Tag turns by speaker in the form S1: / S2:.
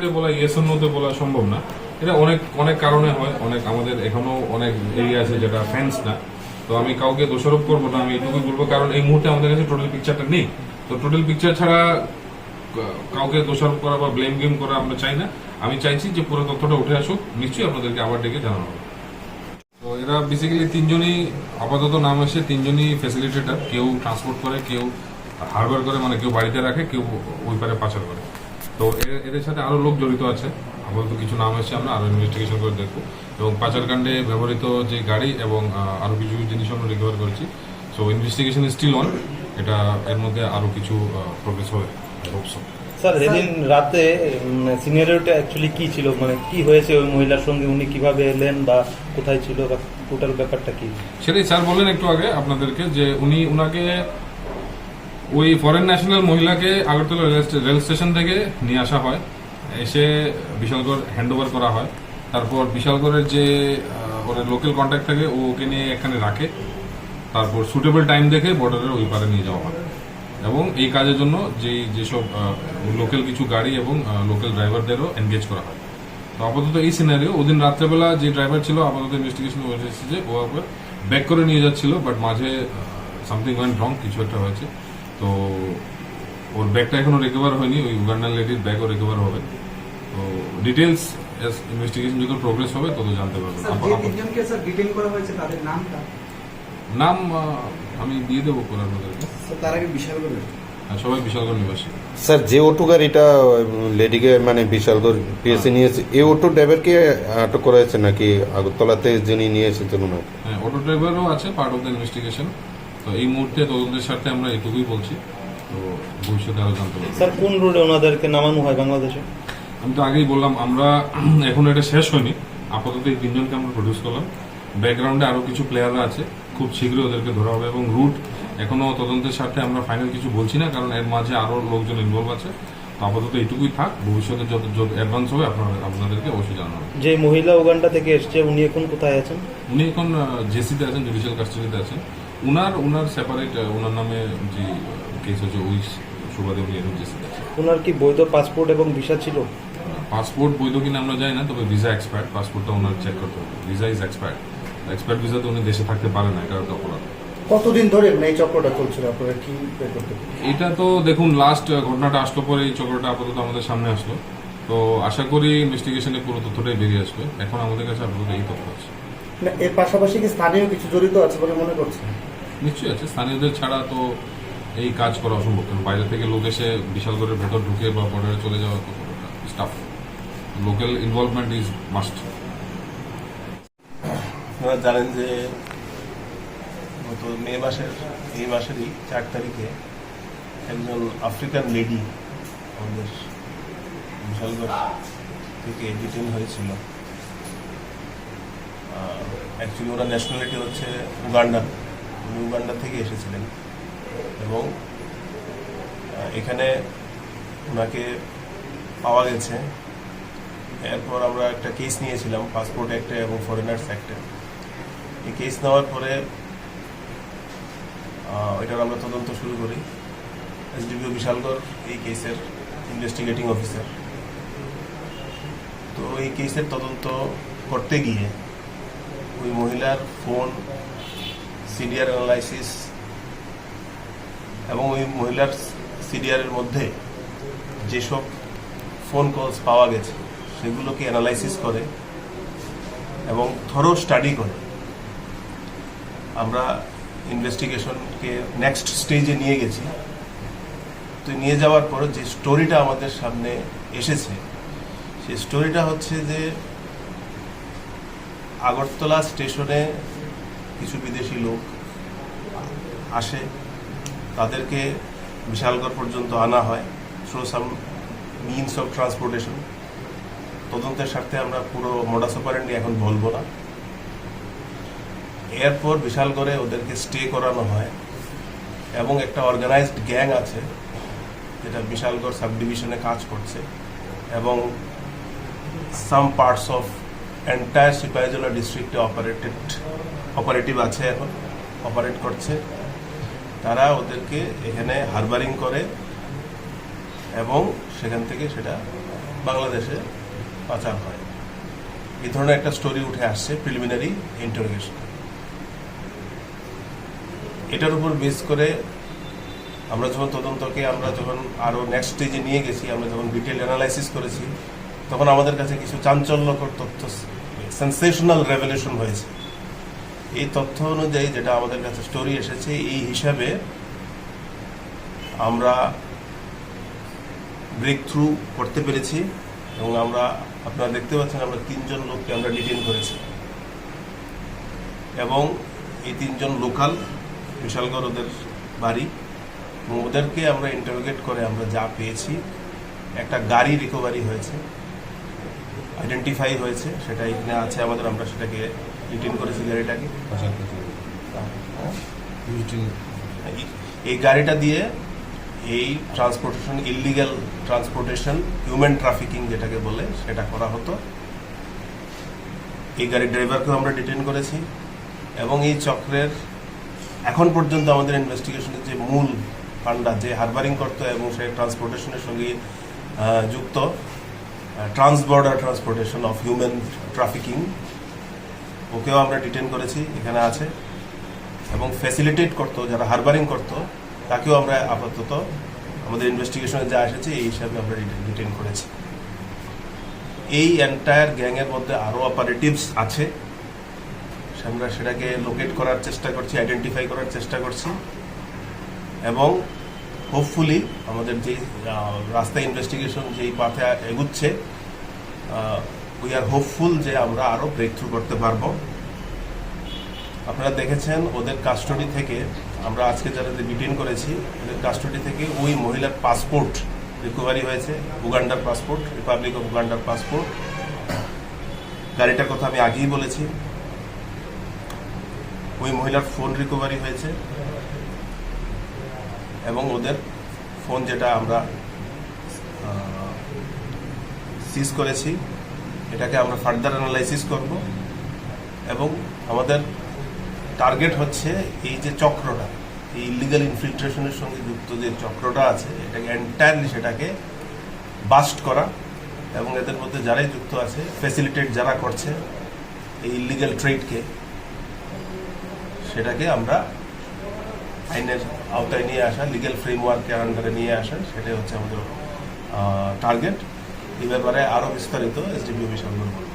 S1: Directly বলা yes or নোতে বলা সম্ভব না। এটা অনেক অনেক কারণে হয়, অনেক আমাদের এখনো অনেক এরিয়া আছে যেটা ফেন্স না। তো আমি কাউকে দোষারোপ করবো না, আমি এটুকুই বলবো, কারণ এই মুহূর্তে আমাদের কাছে টোটাল পিকচারটা নেই। তো টোটাল পিকচার ছাড়া কাউকে দোষারোপ করা বা ব্লেম গেম করা আমরা চাই না। আমি চাইছি যে পুরো তথ্যটা উঠে আসুক, নিশ্চয়ই আপনাদেরকে আবার ডেকে জানানো হবে। তো এরা বেসিক্যালি তিনজনই আপাতত নাম এসে, তিনজনই ফ্যাসিলিটেটর। কেউ ট্রান্সপোর্ট করে, কেউ হারবার করে, মানে কেউ বাড়িতে রাখে, কেউ ওই পারে পাচার করে। তো এদের সাথে আরো লোক জড়িত আছে। আপাতত কিছু নাম এসে, আমরা আরো ইনভেস্টিগেশন করে দেখবো। এবং পাচারকাণ্ডে ব্যবহৃত যে গাড়ি এবং আরো কিছু জিনিস আমরা রিকভার করেছি। So investigation is still on. এটা এর মধ্যে আরো কিছু প্রোগ্রেস হবে।
S2: স্যার, সেদিন রাতে সিনারিওটা অ্যাকচুয়ালি কি ছিল, মানে কি হয়েছে ওই মহিলার সঙ্গে, উনি কিভাবে এলেন বা কোথায় ছিল, বা টোটাল ব্যাপারটা কি?
S1: সেটাই স্যার বললেন একটু আগে আপনাদেরকে, যে উনাকে ওই ফরেন ন্যাশনাল মহিলাকে আগরতলা রেল স্টেশন থেকে নিয়ে আসা হয়, এসে বিশালগড় হ্যান্ড ওভার করা হয়। তারপর বিশালগড়ের যে ওর লোকাল কন্ট্যাক্ট থাকে, ও ওকে নিয়ে এখানে রাখে। তারপর সুটেবল টাইম দেখে বর্ডারের ওই পারে নিয়ে যাওয়া হয়। এবং এই কাজের জন্য যেসব লোকাল কিছু গাড়ি এবং লোকাল ড্রাইভারদেরও এনগেজ করা হয়। তো আপাতত এই সিনারিও, ওদিন রাত্রেবেলা যে ড্রাইভার ছিল, আপাতত ইনভেস্টিগেশন এসেছে যে ও আবার ব্যাক করে নিয়ে যাচ্ছিল, বাট মাঝে সামথিং ওয়েন্ট রং, কিছু একটা হয়েছে। তো ওর ব্যাগটা এখনো রিকভার হয়নি, ওই উগান্ডান লেডির ব্যাগও রিকভার হবে। তো ডিটেলস ইনভেস্টিগেশন যত প্রোগ্রেস হবে তত জানতে পারবেন। নাম আমি দিয়ে দেবো করে আপনাদেরকে।
S3: তার আগে বিশালগড়,
S1: সবাই বিশালগড় নিবাসী।
S4: স্যার, যে অটো গাড়িটা লেডিকে মানে বিশালগড় পিএসসি নিয়েছে, এই অটো ড্রাইভারকে আটক করা হয়েছে নাকি আগরতলাতে যিনি নিয়ে এসেছেন ওনাকে?
S1: হ্যাঁ, অটো ড্রাইভারও আছে পার্ট অফ দ্য ইনভেস্টিগেশন। তো এই মুহূর্তে তদন্তের স্বার্থে আমরা এটুকুই বলছি। তো ভবিষ্যতে আরো জানতে পারবো।
S2: স্যার, কোন রোডে ওনাদেরকে নামানো হয় বাংলাদেশে?
S1: আমি তো আগেই বললাম, আমরা এখন এটা শেষ হয়নি। আপাতত এই তিনজনকে আমরা প্রডিউস করলাম। ব্যাকগ্রাউন্ডে আরো কিছু প্লেয়াররা আছে, খুব শীঘ্রই ওদেরকে ধরা হবে। এবং রুট এখনো তদন্তের স্বার্থে আমরা ফাইনাল কিছু বলছি না, কারণ এর মাঝে আরো লোকজন ইনভলভ আছে। তো আপাতত এইটুকুই থাক, ভবিষ্যতে যত অ্যাডভান্স হবে আপনাদেরকে অবশ্যই জানাবো।
S2: যে মহিলা উগান্ডা থেকে এসছে, উনি এখন কোথায় আছেন?
S1: উনি এখন জেসিতে আছেন, জুডিশিয়াল কাস্টডিতে আছেন। উনার সেপারেট, উনার নামে যে কেস হচ্ছে ওই সুবাদে উনি এখন জেসিতে আছেন।
S2: ওনার কি বৈধ পাসপোর্ট এবং ভিসা ছিল?
S1: পাসপোর্ট বৈধ কিনা আমরা জানি না, তবে ভিসা এক্সপায়ার্ড। পাসপোর্টটা ওনার চেক করতে হবে। Visa is expired. এক্সপায়ার্ড ভিসাতে উনি দেশে থাকতে পারে না, এটা একটা অপরাধ।
S3: কতদিন ধরে এই চক্রটা চলছিল, আপনারা কি করতে?
S1: এটা তো দেখুন, লাস্ট ঘটনাটা আসলো পরে এই চক্রটা আপাতত আমাদের সামনে আসলো। তো আশা করি ইনভেস্টিগেশনে পুরো তথ্যটাই বেরিয়ে আসবে। এখন আমাদের কাছে আপাতত এই তথ্য আছে।
S3: এর পাশাপাশি কি স্থানীয় কিছু জড়িত আছে বলে মনে করছেন?
S1: নিশ্চয়ই আছে। স্থানীয়দের ছাড়া তো এই কাজ করা অসম্ভব। কারণ বাইরে থেকে লোক এসে বিশালগড়ের ভেতর ঢুকে বা বর্ডারে চলে যাওয়া তো staff. Local involvement is must.
S5: আপনারা জানেন যে গত এই মাসেরই 4 তারিখে একজন আফ্রিকান লেডি আমাদের বিশালগড় থেকে ডিটেন হয়েছিল। অ্যাকচুয়ালি ওরা ন্যাশনালিটি হচ্ছে উগান্ডা। উনি উগান্ডা থেকে এসেছিলেন এবং এখানে ওনাকে পাওয়া গেছে। এরপর আমরা একটা কেস নিয়েছিলাম পাসপোর্ট অ্যাক্টে এবং ফরেনার্স অ্যাক্টে। এই কেস নেওয়ার পরে এটার আমরা তদন্ত শুরু করি। এসডিপিও বিশালগড় এই কেসের ইনভেস্টিগেটিং অফিসার। তো এই কেসের তদন্ত করতে গিয়ে ওই মহিলার ফোন, সিডিআর অ্যানালাইসিস এবং ওই মহিলার সিডিআরের মধ্যে যেসব ফোন কলস পাওয়া গেছে সেগুলোকে অ্যানালাইসিস করে এবং থরো স্টাডি করে আমরা ইনভেস্টিগেশনকে নেক্সট স্টেজে নিয়ে গেছি। তো নিয়ে যাওয়ার পর যে স্টোরিটা আমাদের সামনে এসেছে, সেই স্টোরিটা হচ্ছে যে আগরতলা স্টেশনে কিছু বিদেশি লোক আসে, তাদেরকে বিশালগড় পর্যন্ত আনা হয় through some means of transportation. তদন্তের স্বার্থে আমরা পুরো মোডাস অপারেন্ডি এখন বলবো না। এরপর বিশালগড়ে ওদেরকে স্টে করানো হয় এবং একটা অর্গানাইজড গ্যাং আছে যেটা বিশালগড় সাব ডিভিশনে কাজ করছে এবং some parts of entire Sipahijala ডিস্ট্রিক্টে অপারেটিভ আছে, এখন অপারেট করছে। তারা ওদেরকে এখানে হারবারিং করে এবং সেখান থেকে সেটা বাংলাদেশে পাচার হয়। এই ধরনের একটা স্টোরি উঠে আসছে প্রিলিমিনারি ইন্টারোগেশন। এটার উপর বেস করে আমরা যখন তদন্তকে যখন আরো নেক্সট স্টেজে নিয়ে গেছি, আমরা যখন ডিটেল অ্যানালাইসিস করেছি, তখন আমাদের কাছে কিছু চাঞ্চল্যকর তথ্য, সেন্সেশনাল রেভেলেশন হয়েছে। এই তথ্য অনুযায়ী যেটা আমাদের কাছে স্টোরি এসেছে, এই হিসাবে আমরা ব্রেক থ্রু করতে পেরেছি এবং আপনারা দেখতে পাচ্ছেন আমরা 3 জন লোককে আমরা ডিটেইন করেছি এবং এই 3 জন লোকাল, বিশালগড় ওদের বাড়ি, এবং ওদেরকে আমরা ইন্টারোগেট করে আমরা যা পেয়েছি, একটা গাড়ি রিকভারি হয়েছে, আইডেন্টিফাই হয়েছে, সেটা এখানে আছে আমাদের, আমরা সেটাকে ডিটেইন করেছি গাড়িটাকে। এই গাড়িটা দিয়ে এই transportation, illegal transportation, human trafficking যেটাকে বলে, সেটা করা হতো। এই গাড়ির ড্রাইভারকেও আমরা ডিটেইন করেছি এবং এই চক্রের এখন পর্যন্ত আমাদের ইনভেস্টিগেশনের যে মূল পান্ডা, যে হারবারিং করতো এবং সেই ট্রান্সপোর্টেশনের সঙ্গে যুক্ত, ট্রান্সবর্ডার ট্রান্সপোর্টেশন অফ হিউম্যান ট্রাফিকিং, ওকেও আমরা ডিটেইন করেছি, এখানে আছে। এবং ফ্যাসিলিটেট করতো, যারা হারবারিং করতো, তাকেও আমরা আপাতত আমাদের ইনভেস্টিগেশনে যা এসেছে এই হিসাবে আমরা ডিটেইন করেছি। এই এন্টায়ার গ্যাংয়ের মধ্যে আরও অপারেটিভস আছে, আমরা সেটাকে লোকেট করার চেষ্টা করছি, আইডেন্টিফাই করার চেষ্টা করছি এবং হোপফুলি আমাদের যে রাস্তা ইনভেস্টিগেশন যেই পাথে এগুচ্ছে, উই আর হোপফুল যে আমরা আরও ব্রেক থ্রু করতে পারবো। আপনারা দেখেছেন ওদের কাস্টডি থেকে, আমরা আজকে যারা ডিটেইন করেছি, ওদের কাস্টডি থেকে ওই মহিলার পাসপোর্ট রিকভারি হয়েছে, উগান্ডার পাসপোর্ট, রিপাবলিক অফ উগান্ডার পাসপোর্ট। গাড়িটার কথা আমি আগেই বলেছি। ওই মহিলার ফোন রিকভারি হয়েছে এবং ওদের ফোন যেটা আমরা সিজ করেছি, এটাকে আমরা ফার্দার অ্যানালাইসিস করব এবং আমাদের টার্গেট হচ্ছে এই যে চক্রটা, এই ইলিগাল ইনফিল্ট্রেশনের সঙ্গে যুক্ত যে চক্রটা আছে, এটাকে এন্টায়ারলি সেটাকে বাস্ট করা এবং এদের মধ্যে যারাই যুক্ত আছে, ফ্যাসিলিটেট যারা করছে এই ইলিগাল ট্রেডকে, সেটাকে আমরা আইনের আওতায় নিয়ে আসা, লিগ্যাল ফ্রেমওয়ার্কের আন্ডারে নিয়ে আসা, সেটাই হচ্ছে আমাদের টার্গেট। এই ব্যাপারে আরও বিস্তারিত এসডিপিও বিশালগড় বলব।